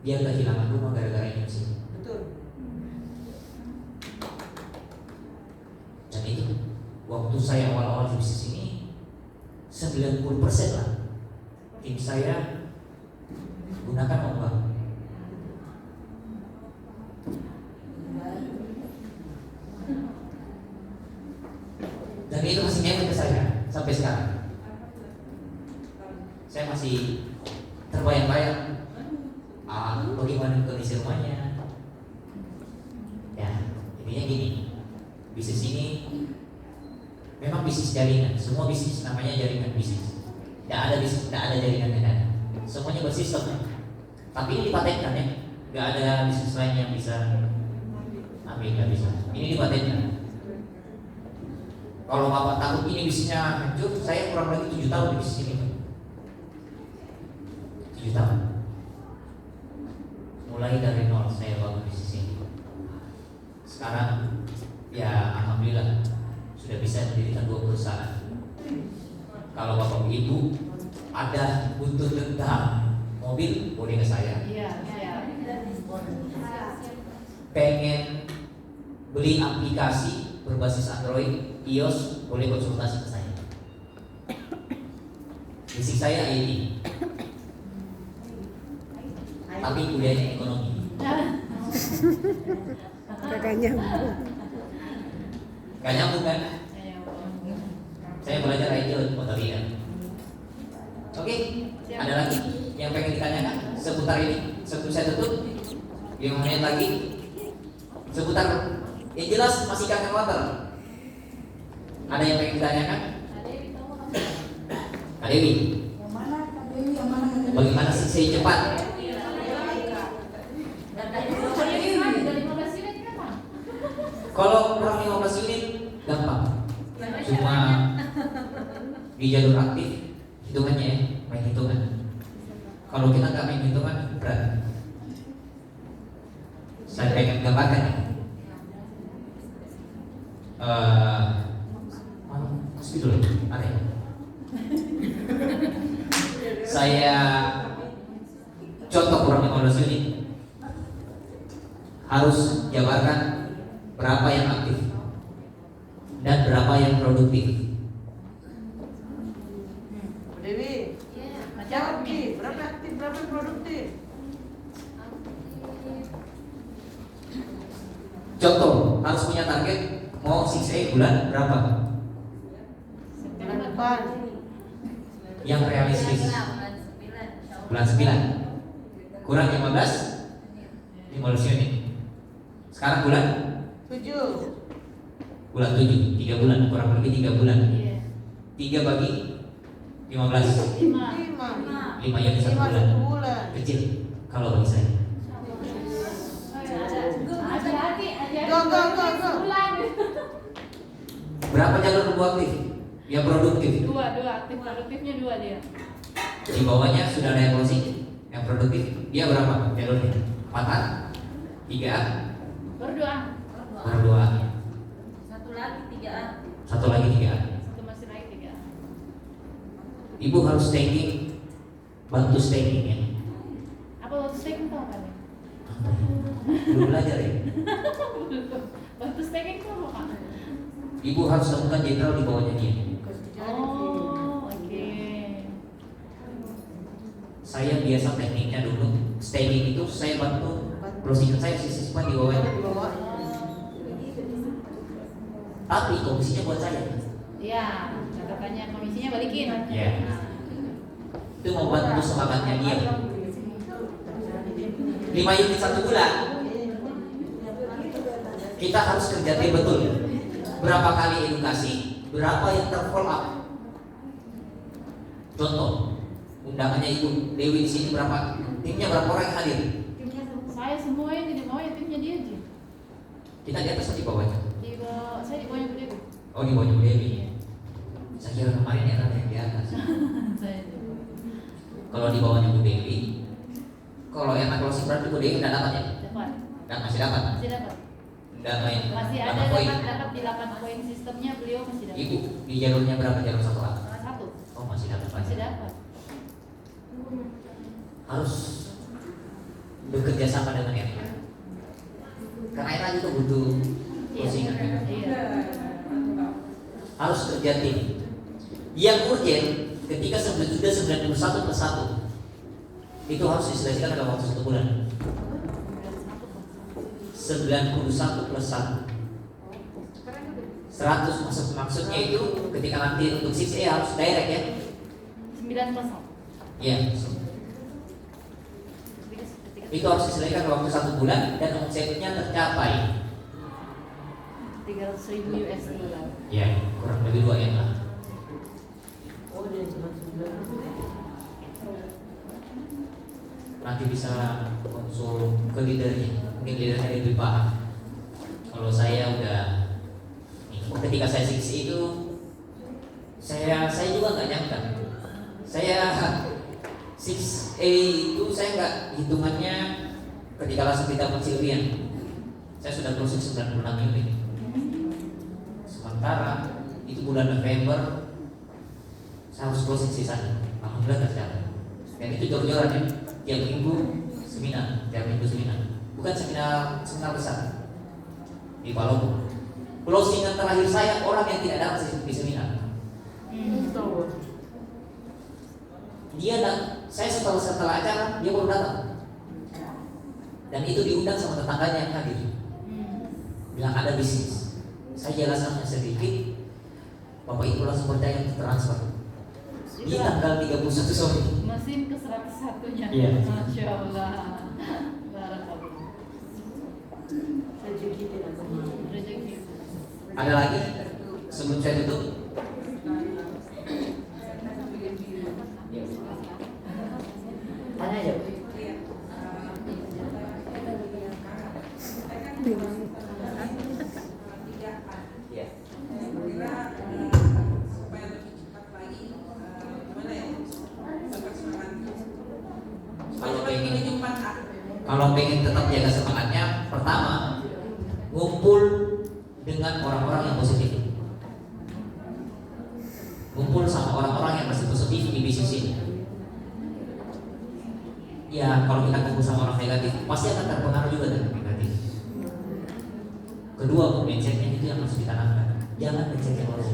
dia kehilangan rumah gara-gara emosi. Betul. Dan itu waktu saya awal-awal di bisnis ini 90% lah tim saya gunakan uang bank. Dan itu masih ngefek ke saya sampai sekarang. Saya masih terbayang-bayang bagaimana kondisi rumahnya. Ya, intinya gini, bisnis ini memang bisnis jaringan. Semua bisnis namanya jaringan bisnis. Tidak ada bisnis, tidak ada jaringan yang ada. Semuanya bersistem. Tapi ini dipatenkan ya. Tidak ada bisnis lain yang bisa ambil, nggak bisa. Ini dipatenkan. Kalau Bapak takut ini bisnisnya hancur, saya kurang lagi 7 tahun di bisnis ini. 7 tahun. Mulai dari nol saya bangun bisnis ini. Sekarang ya alhamdulillah sudah bisa mendirikan 2 perusahaan. Kalau Bapak Ibu ada butuh tentang mobil, boleh ke saya. Iya. Pengen beli aplikasi berbasis Android, iOS, boleh konsultasi ke saya. Basic saya IT, tapi kuliahnya ekonomi. Gak nyambung. Gak nyambung kan? Saya belajar IT untuk kalian. Oke, ada lagi yang pengen ditanyakan seputar ini? Sebelum saya tutup, 5 menit lagi seputar yang jelas masih kangen water. Ada yang pengen ditanyakan? Kak Dewi. Yang mana Kak Dewi? Yang mana Kak Dewi? Bagaimana sih cepat? Kalau kurang 15 unit gampang. Cuma di jalur aktif hitungannya ya, main hitungan. Kalau kita nggak main hitungan berat. Saya pengen gambarkan ya. Masih dulu, ada ya? Saya contoh kurang 15 unit harus jabarkan berapa yang aktif dan berapa yang produktif. Dewi, jawab Ki, berapa aktif, berapa produktif? Contoh, harus punya target mau 6A bulan berapa? Bulan depan. Yang realistis bulan 9 kurang 15 unit. Sekarang bulan 7. bulan 7, 3 bulan, kurang lebih 3 bulan. 3 bagi 15, 5 unit 1 bulan. bulan. Kecil kalau bagi saya. Go. Berapa jalur nunggu aktif? Yang produktif. Dua aktif, produktifnya 2 dia. Di bawahnya sudah ada yang closing. Yang produktif dia berapa jalurnya? 4A, 3A, Berdoa. baru 2A. Satu lagi 3A. Satu lagi 3A. Satu masih naik 3. Ibu harus staking, bantu staking ya. Apa waktu staking tahu kan? Belum belajar ya. Bantu staking tuh apa kan? Ibu harus temukan jenderal di bawahnya dia. Oh, oke. Saya biasa tekniknya dulu staking itu saya bantu closing saya simpan di bawahnya. Di bawah. Tapi komisinya buat saya. Iya, catatannya komisinya balikin. Ya. Itu membantu semangatnya dia. 5 unit 1 bulan. Kita harus kerja tim betul. Berapa kali edukasi, berapa yang terfollow up. Contoh, undangannya Ibu Dewi di sini berapa? Timnya berapa orang yang hadir? Saya semua yang tidak mau ya timnya dia aja. Kita di atas atau di bawahnya? Saya di bawahnya Bu Dewi. Oh di bawahnya Bu Dewi. Saya kira kemarin yang ada yang di atas. Saya di Kalau di bawahnya Bu Dewi, kalau yang closing berarti Bu Dewi tidak dapat ya? dapat. Dan masih dapat? Masih dapat. Dan main. Masih ada dapat di 8 poin sistemnya beliau masih dapat. Ibu di jalurnya berapa jalur 1A? Salah satu. Oh masih dapat Masih banyak. dapat. Harus bekerja sama dengan yang lain. Karena itu butuh closingan. Iya. harus kerja tim. Yang urgent ketika sudah 91 plus 1 itu harus diselesaikan dalam waktu 1 bulan. 91 plus 1 100 maksudnya itu ketika nanti untuk 6A harus direct ya. 9 plus Iya. Itu harus diselesaikan dalam waktu 1 bulan dan omsetnya tercapai 300.000 USD. ya kurang lebih 2 M lah. Oh, dia cuma 9. Nanti bisa konsul ke leadernya, mungkin leadernya lebih paham. Kalau saya udah ketika saya 6 itu saya juga nggak nyangka. Saya 6A itu saya nggak hitungannya ketika langsung kita Silvian. Saya sudah closing 96 unit. Sementara itu bulan November saya harus closing sisanya. Alhamdulillah tercapai. Dan itu jor-joran ya. Tiap minggu seminar, bukan seminar besar di Palopo. Closingan terakhir saya orang yang tidak dapat di seminar. Dia saya setelah acara dia baru datang. Dan itu diundang sama tetangganya yang hadir. Bilang ada bisnis. Saya jelaskan sedikit. Bapak itu langsung percaya untuk transfer. Di tanggal 31 sore. Mesin ke 101-nya. Iya. Masya Allah. Barakallah. Rezeki tidak kemana. Rezeki. Ada lagi sebelum saya tutup? Tanya aja. Ya. Kalau pengen tetap jaga semangatnya, pertama ngumpul dengan orang-orang yang positif. Ngumpul sama orang-orang yang masih positif di bisnis ini. Ya kalau kita kumpul sama orang negatif, pasti akan terpengaruh juga dengan negatif. Kedua, mindsetnya itu yang harus ditanamkan. Jangan mindset yang orang.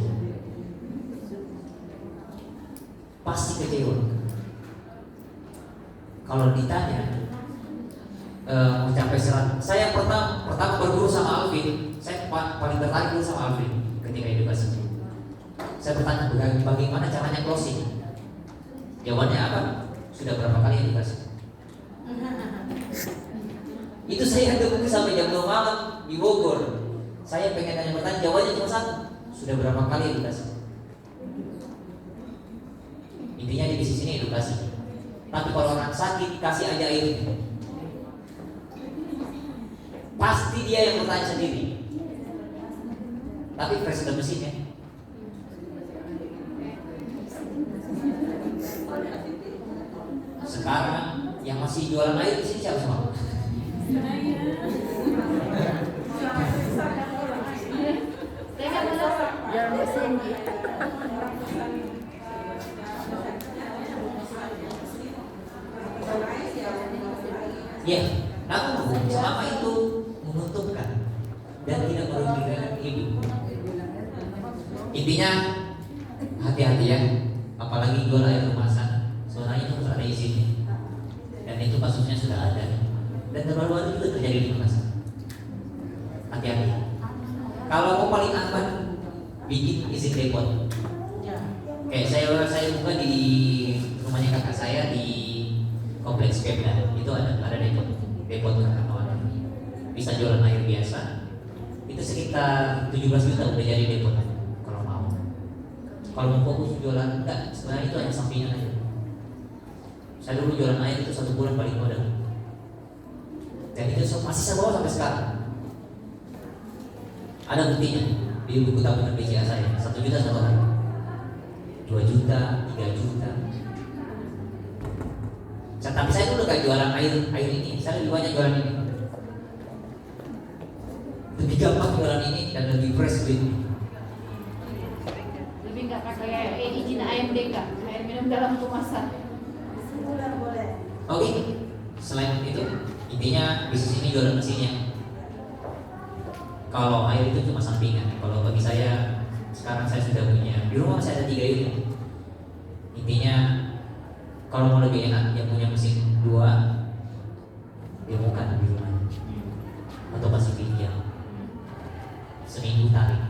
Pasti kecewa. Kalau ditanya mencapai serat, saya pertama berguru sama Alvin. Saya paling tertarik dulu sama Alvin ketika edukasi. Saya bertanya bagaimana caranya closing. Jawabannya apa? Sudah berapa kali edukasi? Itu saya tunggu sampai jam 2 malam di Bogor. Saya pengen tanya bertanya, jawabannya cuma satu. Sudah berapa kali edukasi? Intinya di bisnis ini edukasi. Tapi kalau orang sakit kasih aja air. Pasti dia yang bertanya sendiri. Tapi fresh the mesin ya. Sekarang yang masih jualan air di sini siapa semua? Jualan mesin. Ya, namun selama itu menguntungkan dan tidak merugikan ibu. Intinya hati-hati ya, apalagi jual air kemasan. Sebenarnya itu harus ada izinnya, dan itu kasusnya sudah ada. Dan terbaru-baru juga terjadi di kemasan. Hati-hati. Kalau mau paling aman, bikin izin depot. Kayak saya buka di rumahnya kakak saya di kompleks Pemda itu ada depot kawan-kawan. Bisa jualan air biasa. Itu sekitar 17 juta udah jadi depot kalau mau. Kalau mau fokus jualan enggak, sebenarnya itu hanya sampingan aja. Saya dulu jualan air itu 1 bulan paling modal. Dan itu masih saya bawa sampai sekarang. Ada buktinya di buku tabungan BCA saya. 1 juta 1 hari, 2 juta, 3 juta. Tapi saya dulu gak jualan air ini, saya lebih banyak jualan ini. Lebih gampang jualan ini dan lebih fresh duit. Lebih nggak pakai izin AMDK, air minum dalam kemasan. Oke, selain itu intinya bisnis ini jualan mesinnya. Kalau air itu cuma sampingan. Kalau bagi saya Sekarang saya sudah punya, di rumah masih ada 3 unit. Intinya kalau mau lebih enak yang punya mesin 2 demokan di rumah atau kasih pinjam seminggu tarik.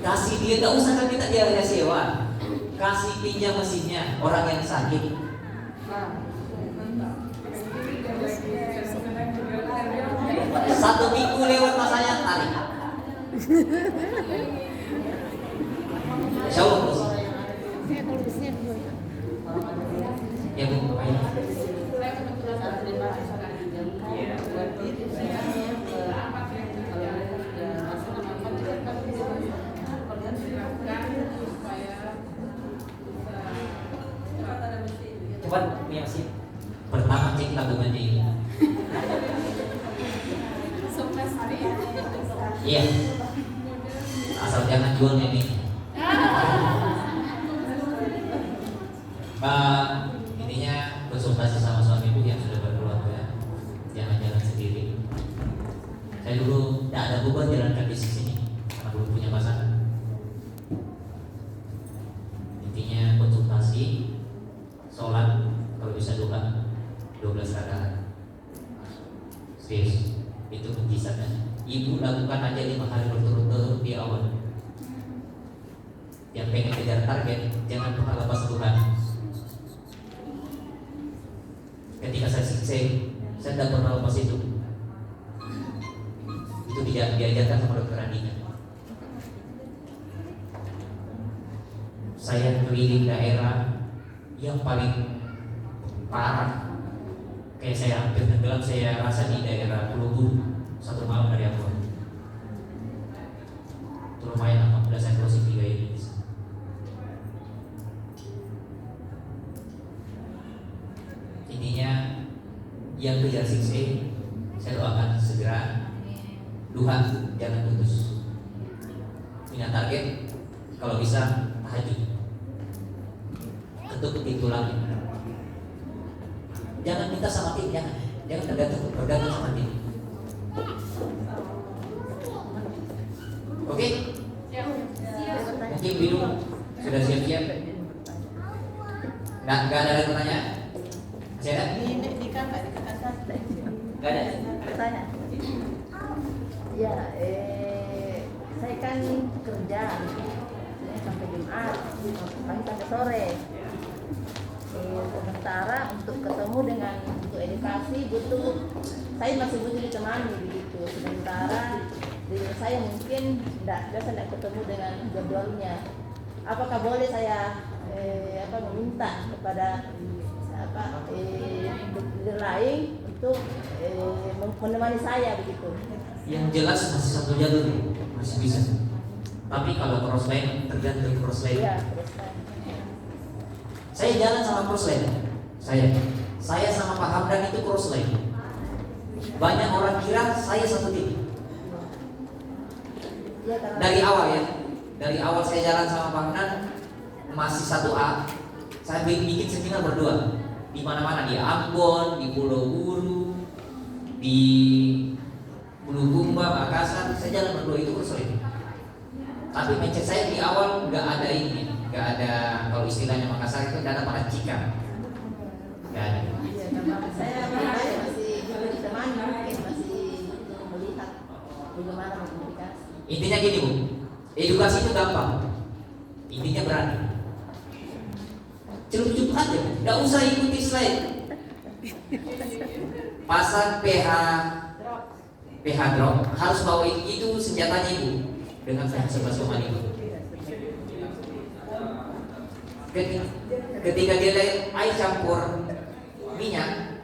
Kasih dia, gak usah kan kita dia sewa, kasih pinjam mesinnya orang yang sakit. Satu minggu lewat masanya tarik. Insya Allah bos. Ya bu, ayo. Cepat punya mesin. Pertama cek tabungannya ini. Iya. Asal jangan jual ini. Intinya konsultasi sama suami ibu yang sudah berkeluarga, jangan jalan sendiri. Saya dulu tidak ada beban jalankan bisnis ini karena belum punya pasangan. Intinya konsultasi, sholat kalau bisa duha 12 rakaat. Serius, itu mujizatnya. Ibu lakukan aja 5 hari berturut-turut di awal. Yang pengen kejar target, jangan pernah lepas Tuhan. Ketika saya sukses, saya tidak pernah lepas itu. Itu diajarkan sama dokter Andinya. Saya keliling daerah yang paling parah. Kayak saya hampir tenggelam, saya rasa di daerah Pulau Buru. 1 malam dari awal. Itu lumayan lama, udah saya closing 3 ini. Intinya yang kejar 6A, saya doakan segera duha, jangan putus. Punya target, kalau bisa tahajud, ketuk pintu langit. Jangan minta sama tim, jangan tergantung sama tim. Oke? Mungkin minum sudah siap-siap. Nggak ada lagi pertanyaan? Masih ada? Nggak ada? Tanya. Ya, saya kan kerja sampai Jumat, pagi sampai sore. Sementara untuk ketemu dengan untuk edukasi saya masih butuh ditemani begitu. Sementara diri saya mungkin tidak ketemu dengan jadwalnya. Apakah boleh saya meminta kepada dokter lain untuk menemani saya begitu? Yang jelas masih satu jalur, masih bisa. Tapi kalau cross lane tergantung cross lane. Iya, terus Saya jalan sama cross lane. Saya sama Pak Hamdan itu cross lane. Banyak orang kira saya satu tim. ya, karena Dari awal ya. Dari awal saya jalan sama Pak Hamdan masih 1A. Saya bikin seminar berdua. Di mana-mana, di Ambon, di Pulau Buru, di Bulukumba, Makassar, saya jalan berdua itu cross lane. Tapi mindset saya di awal nggak ada ini, nggak ada, kalau istilahnya Makassar itu nggak ada paracikan, nggak ada. iya, karena saya masih belum ditemani, mungkin masih butuh melihat bagaimana berkomunikasi. Intinya gini Bu, edukasi itu gampang, intinya berani. Celup-celup aja, nggak usah ikuti slide. Pasang pH drop, harus bawa itu senjatanya Ibu dengan pH 11,5. Ketika dia lihat air campur minyak,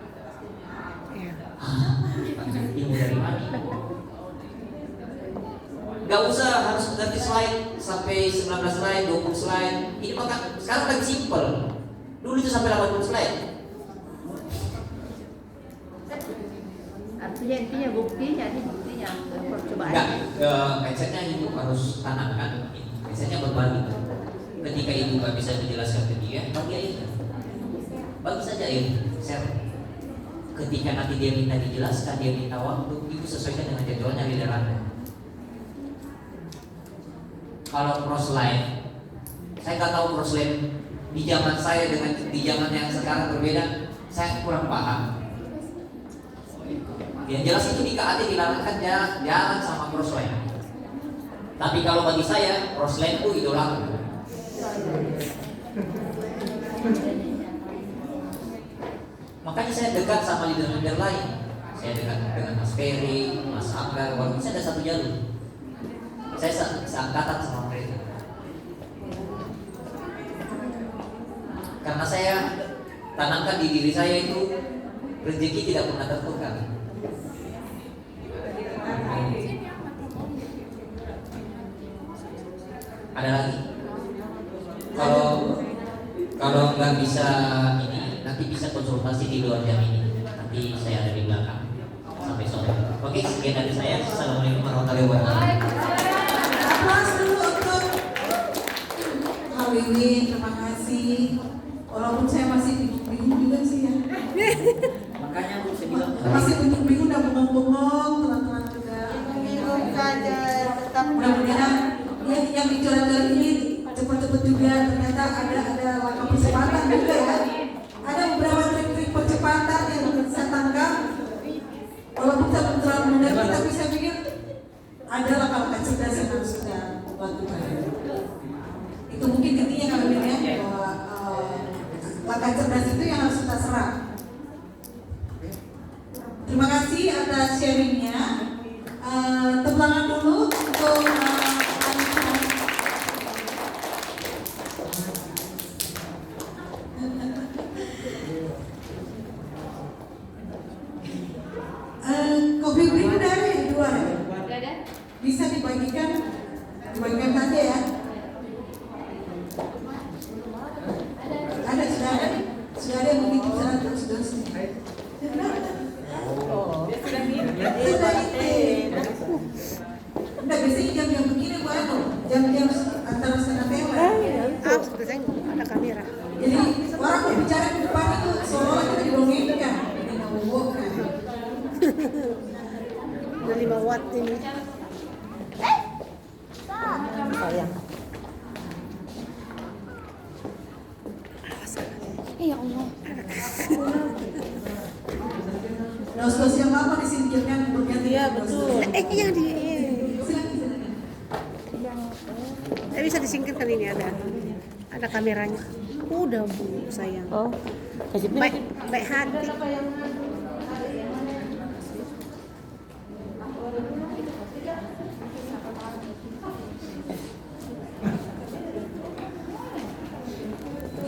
ilmu dari mana? Gak usah harus ganti slide sampai 19 slide, 20 slide. Ini maka sekarang lagi simple. Dulu itu sampai 80 slide. Artinya intinya buktinya percobaan. Enggak, mindsetnya Ibu harus tanamkan. Mindsetnya berbagi. Ketika Ibu gak bisa menjelaskan ke dia, bagi aja. Bagi saja ya, share. ketika nanti dia minta dijelaskan, dia minta waktu, itu sesuaikan dengan jadwalnya leader Anda. Kalau crossline, saya nggak tahu crossline di zaman saya dengan di zaman yang sekarang berbeda, saya kurang paham. Yang jelas itu di KAT dilarangkan jalan sama crossline. Tapi kalau bagi saya, crossline itu idolaku. Makanya saya dekat sama leader-leader lain. Saya dekat dengan Mas Ferry, Mas Anggar, walaupun saya ada satu jalur. Saya seangkatan sama mereka. Karena saya tanamkan di diri saya itu rezeki tidak pernah tertukar. Ada lagi? Kalau nggak bisa ini, nanti bisa konsultasi di luar jam ini. Nanti saya ada di belakang sampai sore. Oke, sekian dari saya. Assalamualaikum warahmatullahi wabarakatuh. Aplaus dulu untuk Kak Wiwi, terima kasih. Walaupun saya masih bingung juga sih ya. Makanya aku bisa bilang Masih bingung dan bengong-bengong, teman-teman juga. Bingung saja, tetap Mudah-mudahan yang dicoret-coret ini cepat-cepat juga. Ternyata ada langkah percepatan juga ya. Ada beberapa trik-trik percepatan yang saya tangkap. Walaupun saya belum terlalu mengerti, tapi saya pikir ada langkah-langkah cerdas yang harus kita lakukan. Itu mungkin intinya kalau ya bahwa langkah cerdas itu yang harus kita serap. Terima kasih atas sharingnya. Tepuk tangan dulu untuk kopi break udah ada ya, dua ya? Udah ada? Bisa dibagikan saja ya. Ada sudah ada yang begitu cara terus. Sudah Udah biasanya jam-jam begini baru jam-jam antara setengah lewat. Ada kamera. Jadi orang berbicara ke depan itu seolah-olah kita didongengkan, dinabobokan. Udah 5 watt ini. Sayang. Ya Allah. Dos yang lama disingkirkan berganti. Iya betul. Yang di. Silakan. Bisa disingkirkan ini ada kameranya. Udah Bu sayang. Oh. Baik hati.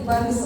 Bagus.